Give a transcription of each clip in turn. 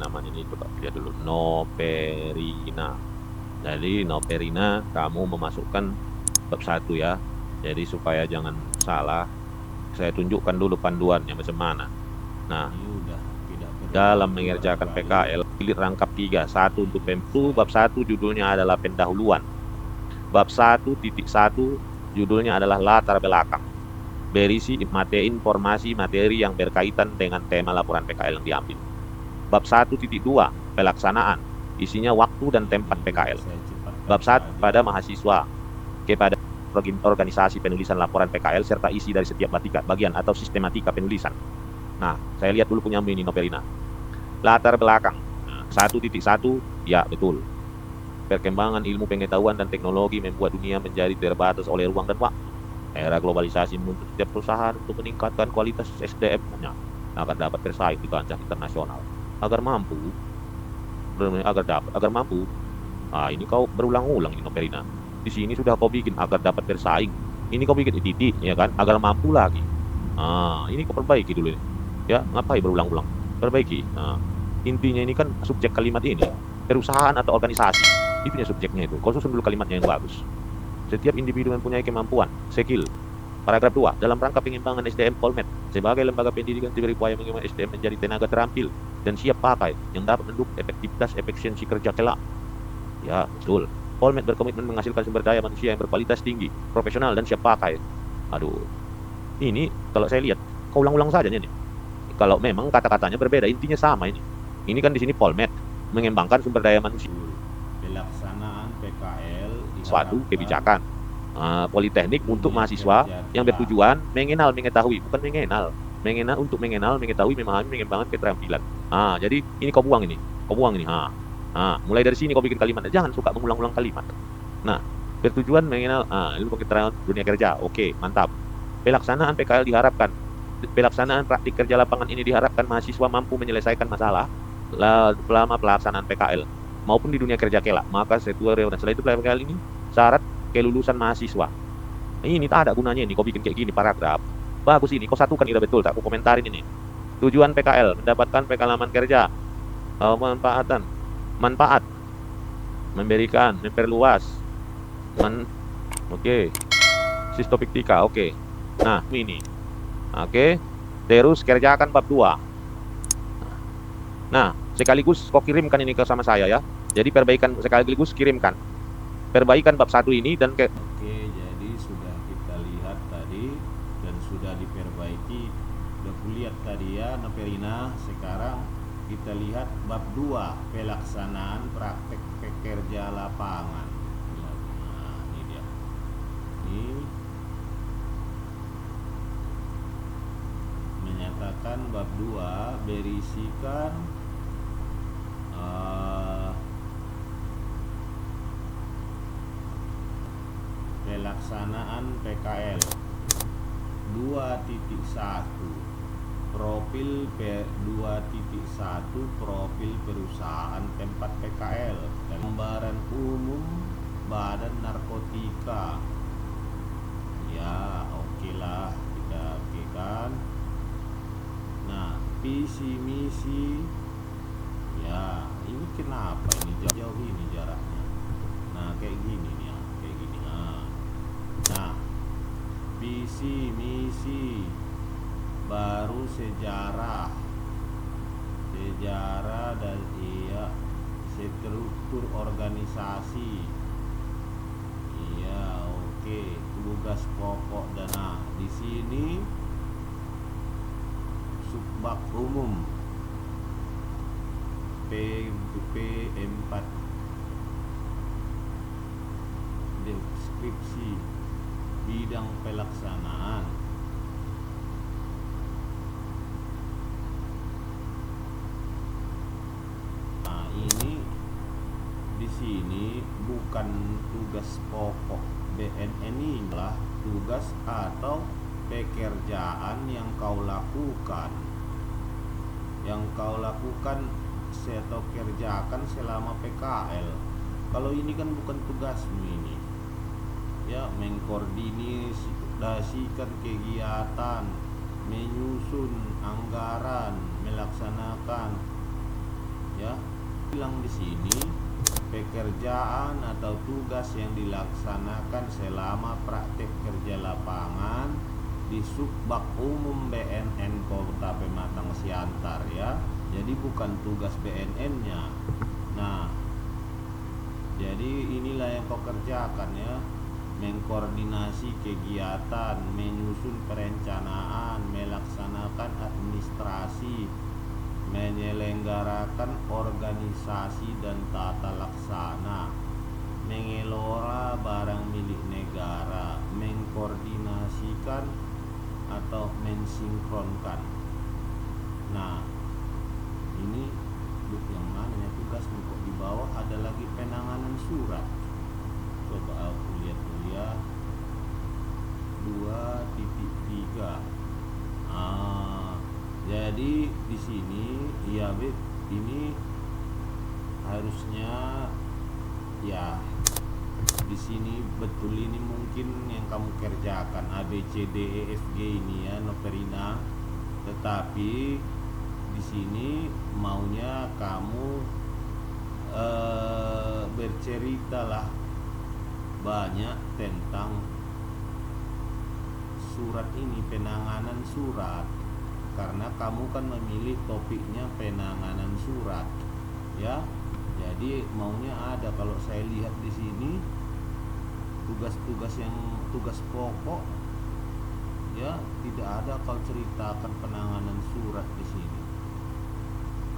namanya ini, coba lihat dulu, Noperina. Jadi Noperina kamu memasukkan bab 1 ya. Jadi supaya jangan salah, saya tunjukkan dulu panduannya macam mana. Nah, Ini udah tidak perlu dalam itu mengerjakan barangkali. PKL, pilih rangkap 3. Satu untuk PMU, bab 1 judulnya adalah pendahuluan. Bab 1.1 judulnya adalah latar belakang. Berisi informasi materi yang berkaitan dengan tema laporan PKL yang diambil. Bab 1.2 pelaksanaan. Isinya waktu dan tempat Ini juga PKL. saya cepatkan Bab 1 saja. pada mahasiswa. Kepada organisasi penulisan laporan PKL serta isi dari setiap bagian atau sistematika penulisan. Nah, saya lihat dulu punya ini Novelina. Latar belakang. 1.1, ya betul. Perkembangan ilmu pengetahuan dan teknologi membuat dunia menjadi terbatas oleh ruang dan waktu. Era globalisasi menuntut setiap perusahaan untuk meningkatkan kualitas SDM-nya agar dapat bersaing di kancah internasional. Agar mampu, ini kau berulang-ulang ini Novelina. Di sini sudah kau bikin agar dapat bersaing. Ini kau bikin titik, ya kan? Agar mampu lagi. Ini kau perbaiki dulu. Ya, ngapain berulang-ulang? Perbaiki. Intinya ini kan subjek kalimat ini. Perusahaan atau organisasi. Itu ya subjeknya itu. Kau susun dulu kalimatnya yang bagus. Setiap individu mempunyai kemampuan, skill. Paragraf 2. Dalam rangka pengembangan SDM Polmed, sebagai lembaga pendidikan diberi upaya mengembangkan SDM menjadi tenaga terampil dan siap pakai yang dapat mendukung efektivitas efisiensi kerja kelak. Ya, betul. Polmed berkomitmen menghasilkan sumber daya manusia yang berkualitas tinggi, profesional, dan siap pakai. Aduh, ini kalau saya lihat, kau ulang-ulang saja nih. Kalau memang kata-katanya berbeda, intinya sama ini. Ini kan di sini Polmed mengembangkan sumber daya manusia. Pelaksanaan PKL Suatu diharapkan kebijakan. Politeknik untuk dunia mahasiswa kerja yang kelak. bertujuan mengenal, mengetahui, bukan mengenal. Untuk mengenal, mengetahui, memahami, mengembangkan keterampilan. Jadi ini kau buang ini. Kau buang ini. Mulai dari sini kau bikin kalimat. Jangan suka mengulang-ulang kalimat. Nah, bertujuan mengenal ilmu keterampilan dunia kerja. Oke, mantap. Pelaksanaan PKL diharapkan. Pelaksanaan praktik kerja lapangan ini diharapkan mahasiswa mampu menyelesaikan masalah selama pelaksanaan PKL maupun di dunia kerja kelak. Maka setelah itu PKL ini syarat kelulusan mahasiswa. Ini tak ada gunanya ini kau bikin kayak gini paragraf. Bagus ini kau satukan ini betul tak? Aku komentarin ini. Tujuan PKL mendapatkan pengalaman kerja, manfaat, memberikan, memperluas, oke, sistopiktika, oke. Nah ini, oke. Terus kerjakan bab 2. Nah, sekaligus kau kirimkan ini ke sama saya ya. Jadi perbaikan sekaligus kirimkan. Perbaikan bab 1 ini dan Oke, jadi sudah kita lihat tadi dan sudah diperbaiki. Udah kulihat tadi ya Novelina. Sekarang kita lihat bab 2, pelaksanaan praktek pekerja lapangan. Nah, ini dia. Ini menyatakan bab 2 berisikan pelaksanaan PKL 2.1 profil 2.1 profil perusahaan tempat PKL, gambaran umum badan narkotika. Ya, oke lah, kita okekan. Nah, visi misi. Ya, ini kenapa ini jauh ini jaraknya. Nah, kayak gini nih ya, kayak gini. Nah, visi misi, baru sejarah dan struktur organisasi. Iya, oke. Tugas pokok dan di sini subbab umum P4, deskripsi bidang pelaksanaan. Nah, ini di sini bukan tugas pokok BNN, inilah tugas atau pekerjaan yang kau lakukan atau kerjakan selama PKL. Kalau ini kan bukan tugasmu ini ya, mengkoordinasikan kegiatan, menyusun anggaran, melaksanakan bilang di sini pekerjaan atau tugas yang dilaksanakan selama praktek kerja lapangan di Subbak Umum BNN Kota Pematang Siantar ya. Jadi bukan tugas BNN-nya. Nah, jadi inilah yang kau kerjakan ya. Mengkoordinasi kegiatan, menyusun perencanaan, melaksanakan administrasi, menyelenggarakan organisasi dan tata laksana, mengelola barang milik negara, mengkoordinasikan atau mensinkronkan. Nah, ini yang mana ya tugas kok di bawah ada lagi penanganan surat. Coba aku lihat kuliah 2.3. Jadi di sini ya Bet, ini harusnya ya di sini betul ini mungkin yang kamu kerjakan A B C D E F G ini ya Noperina, tetapi di sini maunya kamu berceritalah banyak tentang surat ini, penanganan surat, karena kamu kan memilih topiknya penanganan surat ya. Jadi maunya ada, kalau saya lihat di sini tugas-tugas yang tugas pokok ya tidak ada kau ceritakan penanganan surat di sini.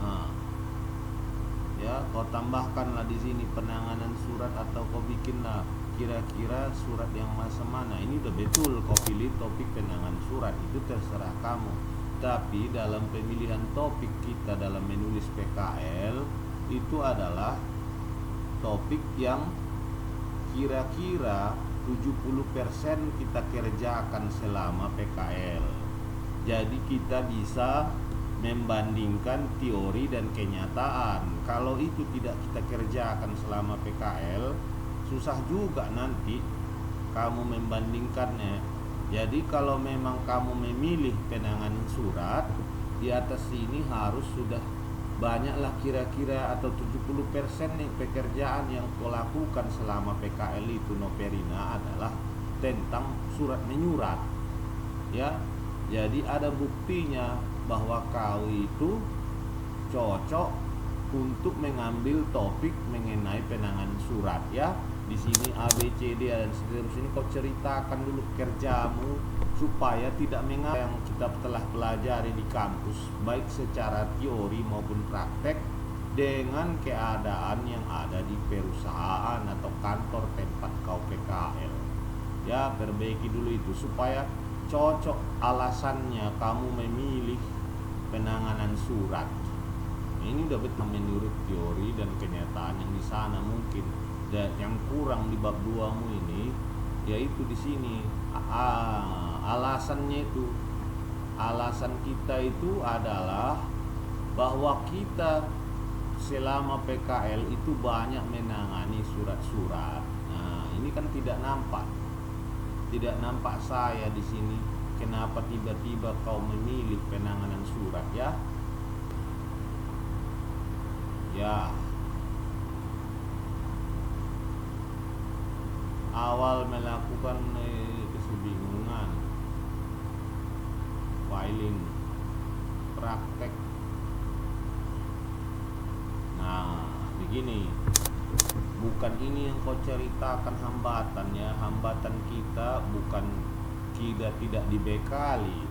Nah, ya kau tambahkanlah di sini penanganan surat, atau kau bikinlah kira-kira surat yang masa mana. Ini udah betul kau pilih topik penanganan surat, itu terserah kamu. Tapi dalam pemilihan topik kita dalam menulis PKL itu adalah topik yang kira-kira 70% kita kerjakan selama PKL. Jadi kita bisa membandingkan teori dan kenyataan. Kalau itu tidak kita kerjakan selama PKL, susah juga nanti kamu membandingkannya. Jadi kalau memang kamu memilih penanganan surat, di atas ini harus sudah banyaklah kira-kira atau 70% nih pekerjaan yang kau lakukan selama PKL itu Noperina adalah tentang surat menyurat ya. Jadi ada buktinya bahwa kau itu cocok untuk mengambil topik mengenai penanganan surat ya. Di sini A B C D dan seterusnya kau ceritakan dulu kerjamu supaya tidak mengarang yang kita telah pelajari di kampus, baik secara teori maupun praktek, dengan keadaan yang ada di perusahaan atau kantor tempat kau PKL ya. Perbaiki dulu itu supaya cocok alasannya kamu memilih penanganan surat. Ini udah betul menurut teori dan kenyataan yang di sana. Mungkin yang kurang di bab 2-mu ini yaitu di sini alasannya itu. Alasan kita itu adalah bahwa kita selama PKL itu banyak menangani surat-surat. Nah, ini kan tidak nampak saya di sini. Kenapa tiba-tiba kau memilih penanganan surat ya? Ya. Awal melakukan kebingungan filing praktek. Nah, begini, bukan ini yang kau ceritakan hambatannya. Hambatan kita bukan kita tidak dibekali.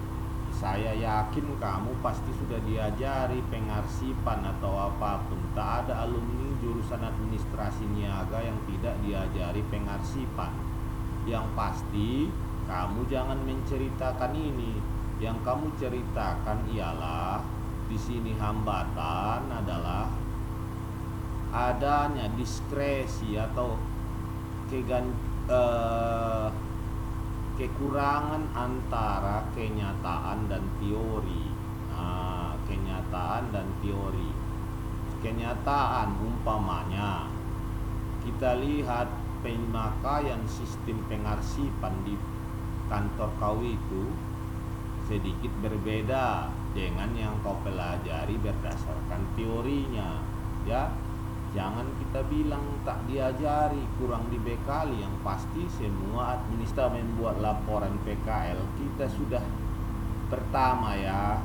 Saya yakin kamu pasti sudah diajari pengarsipan atau apapun. Tak ada alumni jurusan administrasi niaga yang tidak diajari pengarsipan. Yang pasti kamu jangan menceritakan ini. Yang kamu ceritakan ialah di sini hambatan adalah adanya diskresi atau kekurangan antara kenyataan dan teori. Nah, kenyataan dan teori. Kenyataan umpamanya kita lihat pemakaian sistem pengarsipan di kantor kau itu sedikit berbeda dengan yang kau pelajari berdasarkan teorinya ya. Jangan kita bilang tak diajari, kurang dibekali. Yang pasti semua administrator membuat laporan PKL, kita sudah pertama ya,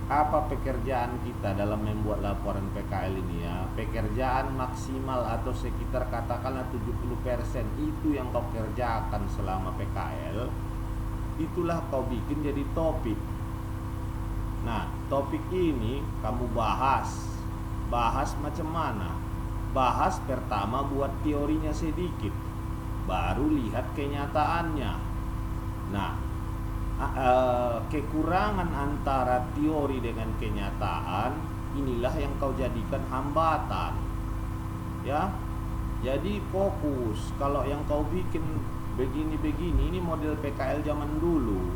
apa pekerjaan kita dalam membuat laporan PKL ini ya. Pekerjaan maksimal atau sekitar katakanlah 70% itu yang kau kerjakan selama PKL, itulah kau bikin jadi topik. Nah, topik ini kamu bahas macam mana? Bahas pertama buat teorinya sedikit, baru lihat kenyataannya. Nah, kekurangan antara teori dengan kenyataan inilah yang kau jadikan hambatan. Ya, jadi fokus. Kalau yang kau bikin begini-begini, ini model PKL zaman dulu.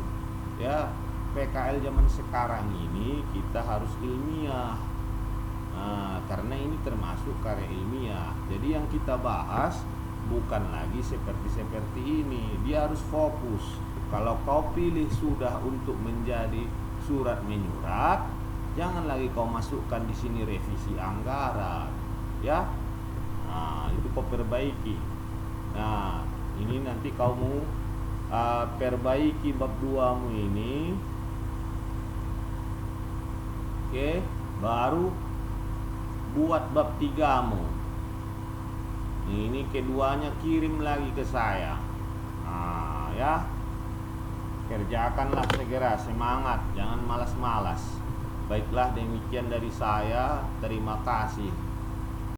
Ya, PKL zaman sekarang ini kita harus ilmiah. Nah, karena ini termasuk karya ilmiah. Jadi yang kita bahas bukan lagi seperti ini. Dia harus fokus. Kalau kau pilih sudah untuk menjadi surat menyurat, jangan lagi kau masukkan di sini revisi anggaran. Ya. Nah, itu kau perbaiki. Nah, ini nanti kau mau perbaiki bab 2 mu ini. Oke, baru buat bab 3 mu. Ini keduanya kirim lagi ke saya. Nah, ya. Kerjakanlah segera, semangat, jangan malas-malas. Baiklah, demikian dari saya. Terima kasih.